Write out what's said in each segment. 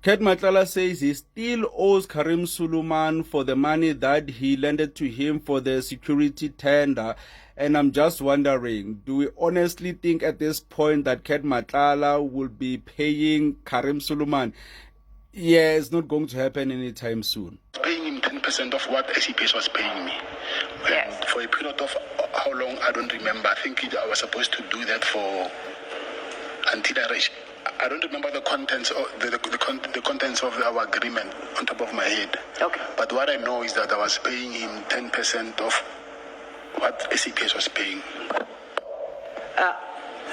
Ket Matlala says he still owes Karim Suleiman for the money that he lended to him for the security tender. And I'm just wondering, do we honestly think at this point that Ket Matlala will be paying Karim Suleiman? Yeah, it's not going to happen anytime soon. Paying him 10% of what SEPS was paying me. Yes. For a period of how long, I don't remember. I think I was supposed to do that for until I reached. I don't remember the contents of the contents of our agreement on top of my head. Okay. But what I know is that I was paying him 10% of what SEPS was paying.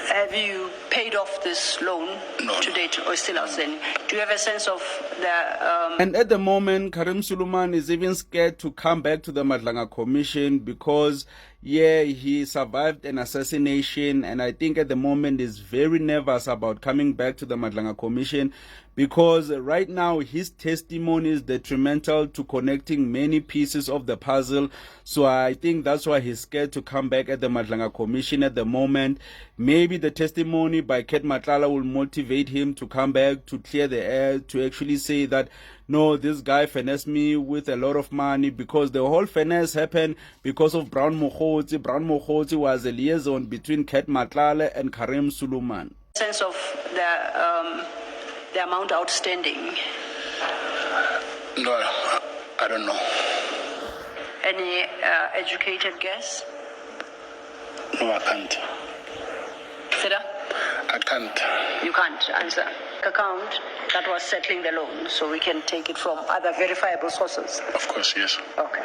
Have you paid off this loan No. to date or still outstanding? Do you have a sense of the... And at the moment, Karim Suleiman is even scared to come back to the Madlanga Commission because, yeah, he survived an assassination, and I think at the moment is very nervous about coming back to the Madlanga Commission because right now his testimony is detrimental to connecting many pieces of the puzzle. So I think that's why he's scared to come back at the Madlanga Commission at the moment. Maybe the testimony by Ket Matlala will motivate him to come back, to clear the air, to actually say that, no, this guy finessed me with a lot of money, because the whole finesse happened because of Brown Mokgotsi. Brown Mokgotsi was a liaison between Ket Matlala and Karim Suleiman. sense of the amount outstanding? No, I don't know. Any educated guess? No, I can't. Sida? I can't. You can't answer. Account that was settling the loan, so we can take it from other verifiable sources. Of course, yes. Okay.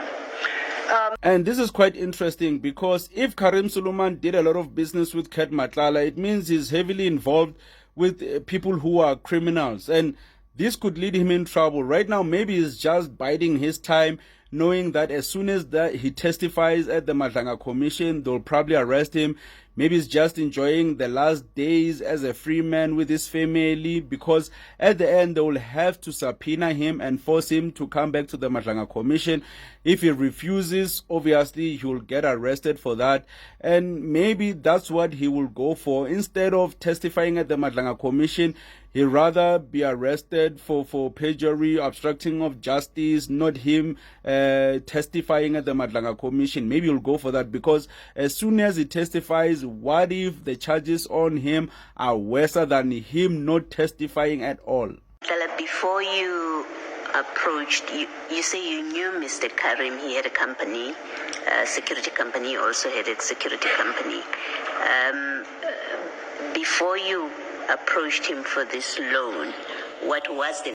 And this is quite interesting because if Karim Suleiman did a lot of business with Ket Matlala, it means he's heavily involved with people who are criminals. And this could lead him in trouble. Right now, maybe he's just biding his time, knowing that as soon as he testifies at the Madlanga Commission, they'll probably arrest him. Maybe he's just enjoying the last days as a free man with his family, because at the end, they will have to subpoena him and force him to come back to the Madlanga Commission. If he refuses, obviously, he will get arrested for that. And maybe that's what he will go for. Instead of testifying at the Madlanga Commission, he'd rather be arrested for perjury, obstructing of justice, not him testifying at the Madlanga Commission. Maybe he'll go for that, because as soon as he testifies, what if the charges on him are worse than him not testifying at all? Before you approached, you say you knew Mr. Karim. He had a company, a security company, also had a security company. Before you approached him for this loan, what was the